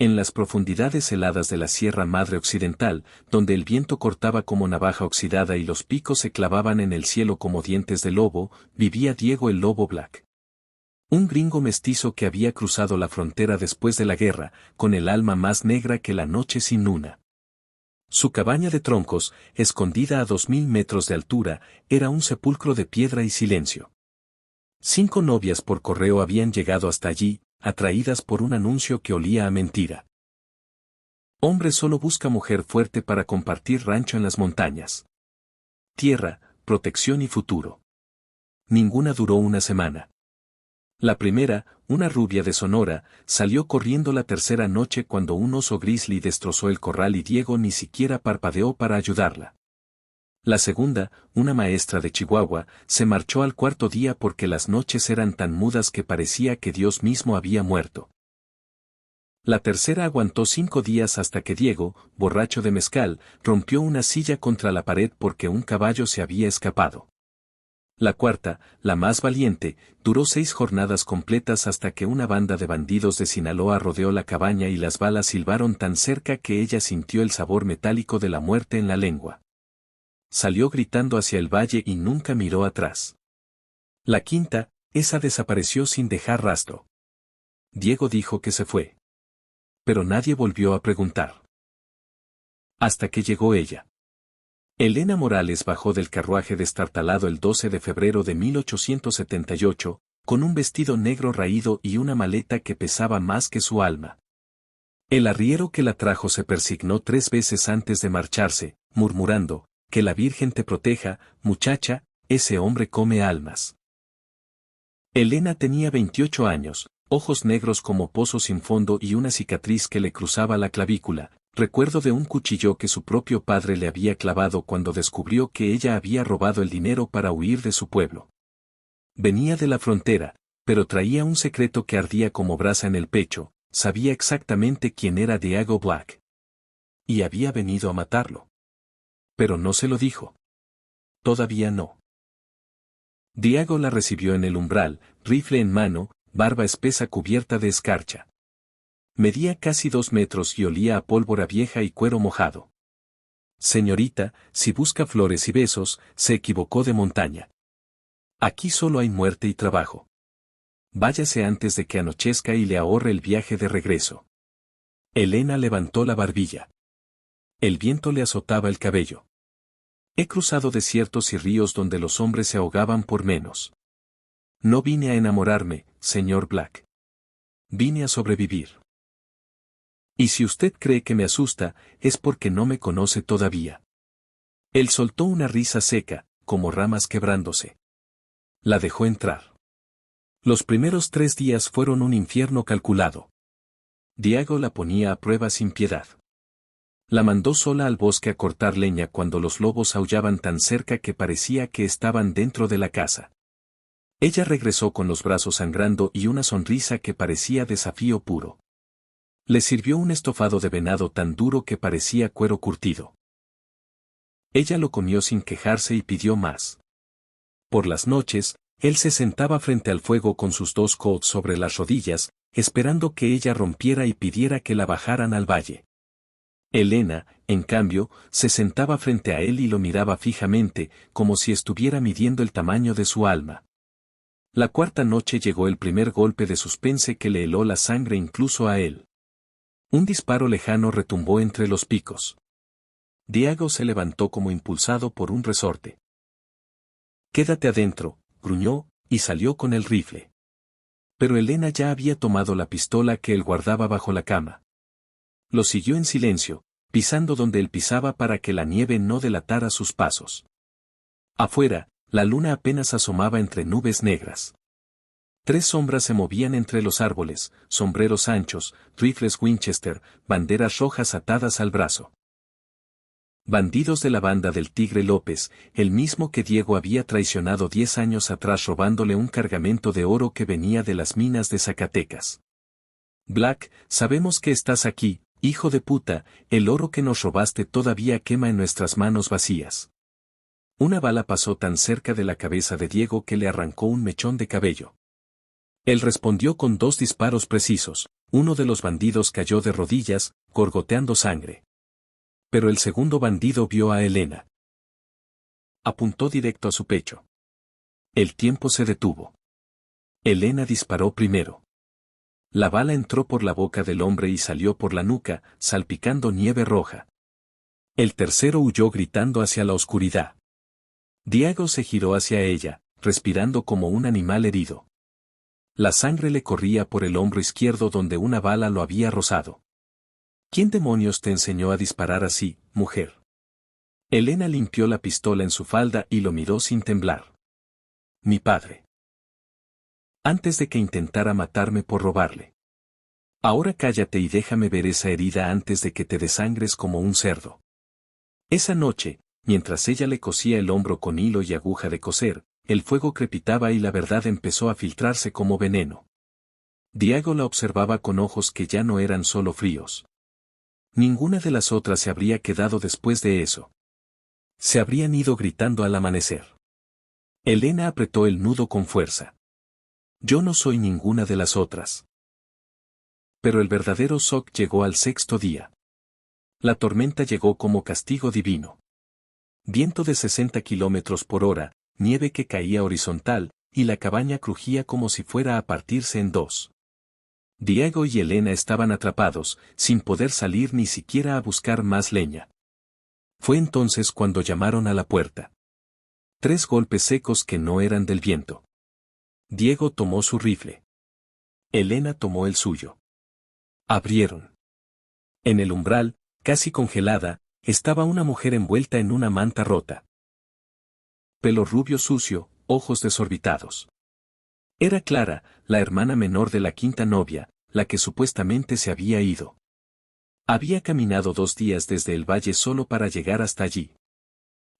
En las profundidades heladas de la Sierra Madre Occidental, donde el viento cortaba como navaja oxidada y los picos se clavaban en el cielo como dientes de lobo, vivía Diego el Lobo Black. Un gringo mestizo que había cruzado la frontera después de la guerra, con el alma más negra que la noche sin luna. Su cabaña de troncos, escondida a 2000 metros de altura, era un sepulcro de piedra y silencio. 5 novias por correo habían llegado hasta allí, atraídas por un anuncio que olía a mentira. Hombre solo busca mujer fuerte para compartir rancho en las montañas. Tierra, protección y futuro. Ninguna duró una semana. La primera, una rubia de Sonora, salió corriendo la tercera noche cuando un oso grizzly destrozó el corral y Diego ni siquiera parpadeó para ayudarla. La segunda, una maestra de Chihuahua, se marchó al cuarto día porque las noches eran tan mudas que parecía que Dios mismo había muerto. La tercera aguantó 5 días hasta que Diego, borracho de mezcal, rompió una silla contra la pared porque un caballo se había escapado. La cuarta, la más valiente, duró 6 jornadas completas hasta que una banda de bandidos de Sinaloa rodeó la cabaña y las balas silbaron tan cerca que ella sintió el sabor metálico de la muerte en la lengua. Salió gritando hacia el valle y nunca miró atrás. La quinta, esa desapareció sin dejar rastro. Diego dijo que se fue. Pero nadie volvió a preguntar. Hasta que llegó ella. Elena Morales bajó del carruaje destartalado el 12 de febrero de 1878, con un vestido negro raído y una maleta que pesaba más que su alma. El arriero que la trajo se persignó 3 veces antes de marcharse, murmurando: «Que la Virgen te proteja, muchacha, ese hombre come almas». Elena tenía 28 años, ojos negros como pozos sin fondo y una cicatriz que le cruzaba la clavícula, recuerdo de un cuchillo que su propio padre le había clavado cuando descubrió que ella había robado el dinero para huir de su pueblo. Venía de la frontera, pero traía un secreto que ardía como brasa en el pecho, sabía exactamente quién era Diego Black. Y había venido a matarlo. Pero no se lo dijo. Todavía no. Diego la recibió en el umbral, rifle en mano, barba espesa cubierta de escarcha. Medía casi 2 metros y olía a pólvora vieja y cuero mojado. «Señorita, si busca flores y besos, se equivocó de montaña. Aquí solo hay muerte y trabajo. Váyase antes de que anochezca y le ahorre el viaje de regreso». Elena levantó la barbilla. El viento le azotaba el cabello. «He cruzado desiertos y ríos donde los hombres se ahogaban por menos. No vine a enamorarme, señor Black. Vine a sobrevivir. Y si usted cree que me asusta, es porque no me conoce todavía». Él soltó una risa seca, como ramas quebrándose. La dejó entrar. Los primeros 3 días fueron un infierno calculado. Diego la ponía a prueba sin piedad. La mandó sola al bosque a cortar leña cuando los lobos aullaban tan cerca que parecía que estaban dentro de la casa. Ella regresó con los brazos sangrando y una sonrisa que parecía desafío puro. Le sirvió un estofado de venado tan duro que parecía cuero curtido. Ella lo comió sin quejarse y pidió más. Por las noches, él se sentaba frente al fuego con sus 2 coats sobre las rodillas, esperando que ella rompiera y pidiera que la bajaran al valle. Elena, en cambio, se sentaba frente a él y lo miraba fijamente, como si estuviera midiendo el tamaño de su alma. La cuarta noche llegó el primer golpe de suspense que le heló la sangre incluso a él. Un disparo lejano retumbó entre los picos. Diego se levantó como impulsado por un resorte. «Quédate adentro», gruñó, y salió con el rifle. Pero Elena ya había tomado la pistola que él guardaba bajo la cama. Lo siguió en silencio, pisando donde él pisaba para que la nieve no delatara sus pasos. Afuera, la luna apenas asomaba entre nubes negras. 3 sombras se movían entre los árboles, sombreros anchos, rifles Winchester, banderas rojas atadas al brazo. Bandidos de la banda del Tigre López, el mismo que Diego había traicionado 10 años atrás robándole un cargamento de oro que venía de las minas de Zacatecas. «Black, sabemos que estás aquí, hijo de puta, el oro que nos robaste todavía quema en nuestras manos vacías». Una bala pasó tan cerca de la cabeza de Diego que le arrancó un mechón de cabello. Él respondió con 2 disparos precisos, Uno de los bandidos cayó de rodillas, gorgoteando sangre. Pero el segundo bandido vio a Elena. Apuntó directo a su pecho. El tiempo se detuvo. Elena disparó primero. La bala entró por la boca del hombre y salió por la nuca, salpicando nieve roja. El tercero huyó gritando hacia la oscuridad. Diego se giró hacia ella, respirando como un animal herido. La sangre le corría por el hombro izquierdo donde una bala lo había rozado. ¿Quién demonios te enseñó a disparar así, mujer? Elena limpió la pistola en su falda y lo miró sin temblar. Mi padre. Antes de que intentara matarme por robarle. Ahora cállate y déjame ver esa herida antes de que te desangres como un cerdo. Esa noche, mientras ella le cosía el hombro con hilo y aguja de coser, el fuego crepitaba y la verdad empezó a filtrarse como veneno. Diego la observaba con ojos que ya no eran solo fríos. Ninguna de las otras se habría quedado después de eso. Se habrían ido gritando al amanecer. Elena apretó el nudo con fuerza. Yo no soy ninguna de las otras. Pero el verdadero shock llegó al sexto día. La tormenta llegó como castigo divino. Viento de 60 kilómetros por hora, nieve que caía horizontal, y la cabaña crujía como si fuera a partirse en dos. Diego y Elena estaban atrapados, sin poder salir ni siquiera a buscar más leña. Fue entonces cuando llamaron a la puerta. 3 golpes secos que no eran del viento. Diego tomó su rifle. Elena tomó el suyo. Abrieron. En el umbral, casi congelada, estaba una mujer envuelta en una manta rota. Pelo rubio sucio, ojos desorbitados. Era Clara, la hermana menor de la quinta novia, la que supuestamente se había ido. Había caminado 2 días desde el valle solo para llegar hasta allí.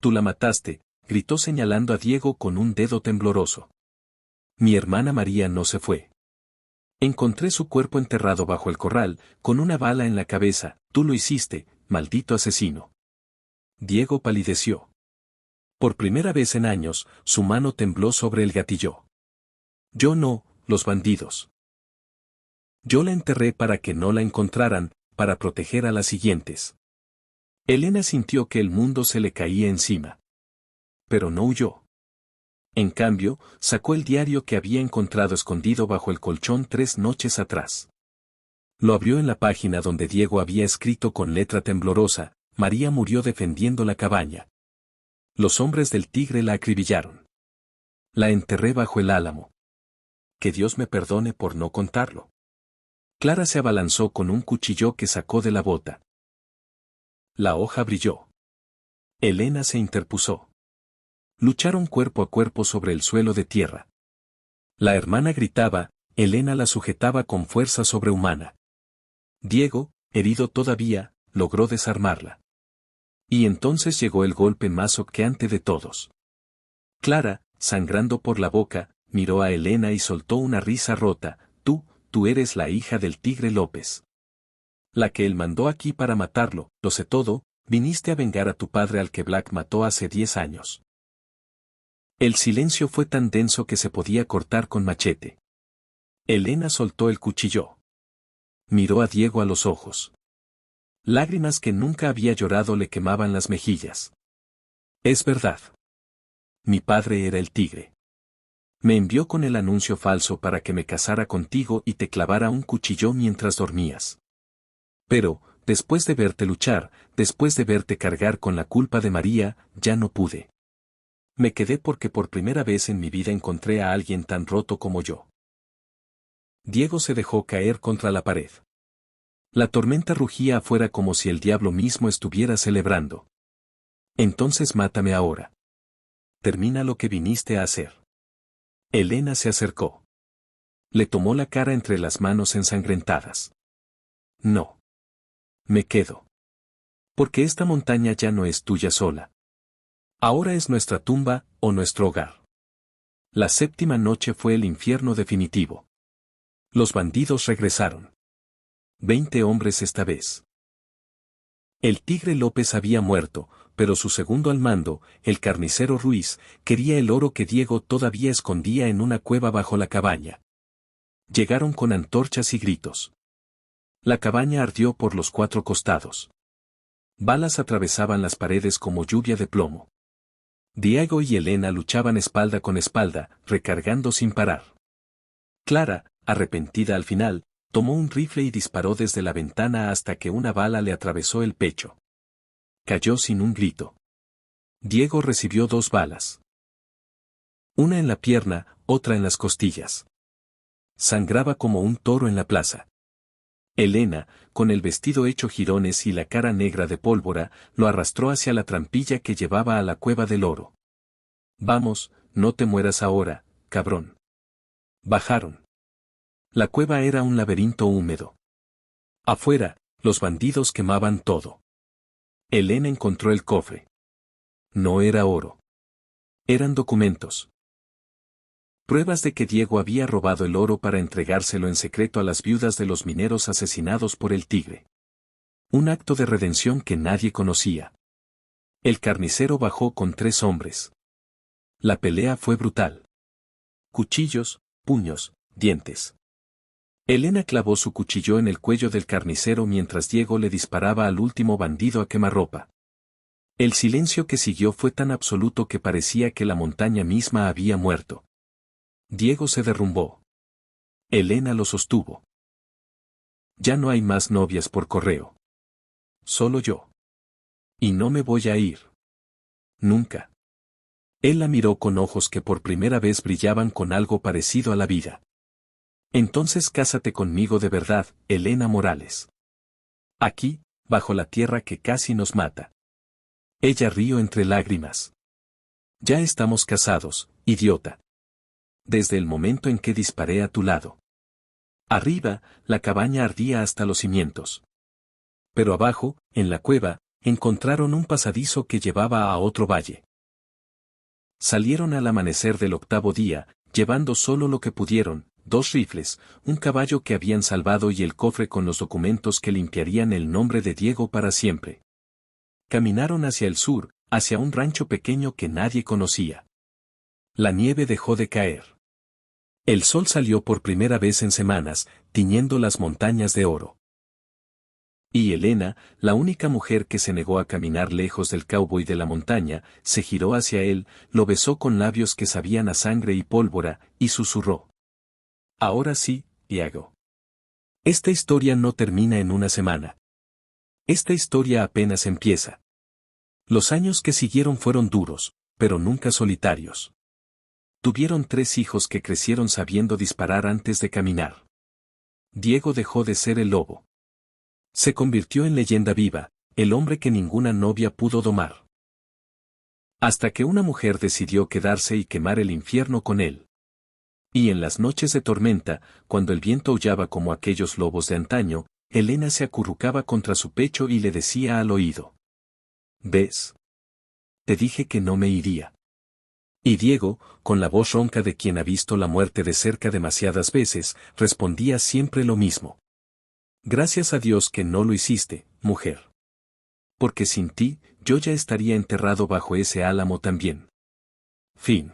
Tú la mataste, gritó señalando a Diego con un dedo tembloroso. Mi hermana María no se fue. Encontré su cuerpo enterrado bajo el corral, con una bala en la cabeza. Tú lo hiciste, maldito asesino. Diego palideció. Por primera vez en años, su mano tembló sobre el gatillo. Yo no, los bandidos. Yo la enterré para que no la encontraran, para proteger a las siguientes. Elena sintió que el mundo se le caía encima. Pero no huyó. En cambio, sacó el diario que había encontrado escondido bajo el colchón 3 noches atrás. Lo abrió en la página donde Diego había escrito con letra temblorosa: María murió defendiendo la cabaña. Los hombres del Tigre la acribillaron. La enterré bajo el álamo. Que Dios me perdone por no contarlo. Clara se abalanzó con un cuchillo que sacó de la bota. La hoja brilló. Elena se interpuso. Lucharon cuerpo a cuerpo sobre el suelo de tierra. La hermana gritaba, Elena la sujetaba con fuerza sobrehumana. Diego, herido todavía, logró desarmarla. Y entonces llegó el golpe más choqueante de todos. Clara, sangrando por la boca, miró a Elena y soltó una risa rota. Tú eres la hija del Tigre López. La que él mandó aquí para matarlo, lo sé todo, viniste a vengar a tu padre al que Black mató hace 10 años. El silencio fue tan denso que se podía cortar con machete. Elena soltó el cuchillo. Miró a Diego a los ojos. Lágrimas que nunca había llorado le quemaban las mejillas. Es verdad. Mi padre era el Tigre. Me envió con el anuncio falso para que me casara contigo y te clavara un cuchillo mientras dormías. Pero, después de verte luchar, después de verte cargar con la culpa de María, ya no pude. Me quedé porque por primera vez en mi vida encontré a alguien tan roto como yo. Diego se dejó caer contra la pared. La tormenta rugía afuera como si el diablo mismo estuviera celebrando. Entonces mátame ahora. Termina lo que viniste a hacer. Elena se acercó. Le tomó la cara entre las manos ensangrentadas. No. Me quedo. Porque esta montaña ya no es tuya sola. Ahora es nuestra tumba, o nuestro hogar. La 7ª noche fue el infierno definitivo. Los bandidos regresaron. 20 hombres esta vez. El Tigre López había muerto, pero su segundo al mando, el carnicero Ruiz, quería el oro que Diego todavía escondía en una cueva bajo la cabaña. Llegaron con antorchas y gritos. La cabaña ardió por los 4 costados. Balas atravesaban las paredes como lluvia de plomo. Diego y Elena luchaban espalda con espalda, recargando sin parar. Clara, arrepentida al final, tomó un rifle y disparó desde la ventana hasta que una bala le atravesó el pecho. Cayó sin un grito. Diego recibió 2 balas. Una en la pierna, otra en las costillas. Sangraba como un toro en la plaza. Elena, con el vestido hecho jirones y la cara negra de pólvora, lo arrastró hacia la trampilla que llevaba a la cueva del oro. Vamos, no te mueras ahora, cabrón. Bajaron. La cueva era un laberinto húmedo. Afuera, los bandidos quemaban todo. Elena encontró el cofre. No era oro. Eran documentos. Pruebas de que Diego había robado el oro para entregárselo en secreto a las viudas de los mineros asesinados por el Tigre. Un acto de redención que nadie conocía. El carnicero bajó con 3 hombres. La pelea fue brutal. Cuchillos, puños, dientes. Elena clavó su cuchillo en el cuello del carnicero mientras Diego le disparaba al último bandido a quemarropa. El silencio que siguió fue tan absoluto que parecía que la montaña misma había muerto. Diego se derrumbó. Elena lo sostuvo. Ya no hay más novias por correo. Solo yo. Y no me voy a ir. Nunca. Él la miró con ojos que por primera vez brillaban con algo parecido a la vida. Entonces cásate conmigo de verdad, Elena Morales. Aquí, bajo la tierra que casi nos mata. Ella rió entre lágrimas. Ya estamos casados, idiota. Desde el momento en que disparé a tu lado. Arriba, la cabaña ardía hasta los cimientos. Pero abajo, en la cueva, encontraron un pasadizo que llevaba a otro valle. Salieron al amanecer del 8º día, llevando solo lo que pudieron, 2 rifles, un caballo que habían salvado y el cofre con los documentos que limpiarían el nombre de Diego para siempre. Caminaron hacia el sur, hacia un rancho pequeño que nadie conocía. La nieve dejó de caer. El sol salió por primera vez en semanas, tiñendo las montañas de oro. Y Elena, la única mujer que se negó a caminar lejos del cowboy de la montaña, se giró hacia él, lo besó con labios que sabían a sangre y pólvora, y susurró. Ahora sí, Diego. Esta historia no termina en una semana. Esta historia apenas empieza. Los años que siguieron fueron duros, pero nunca solitarios. Tuvieron 3 hijos que crecieron sabiendo disparar antes de caminar. Diego dejó de ser el lobo. Se convirtió en leyenda viva, el hombre que ninguna novia pudo domar. Hasta que una mujer decidió quedarse y quemar el infierno con él. Y en las noches de tormenta, cuando el viento aullaba como aquellos lobos de antaño, Elena se acurrucaba contra su pecho y le decía al oído. ¿Ves? Te dije que no me iría. Y Diego, con la voz ronca de quien ha visto la muerte de cerca demasiadas veces, respondía siempre lo mismo. Gracias a Dios que no lo hiciste, mujer. Porque sin ti, yo ya estaría enterrado bajo ese álamo también. Fin.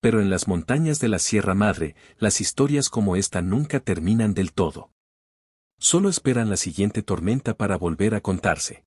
Pero en las montañas de la Sierra Madre, las historias como esta nunca terminan del todo. Solo esperan la siguiente tormenta para volver a contarse.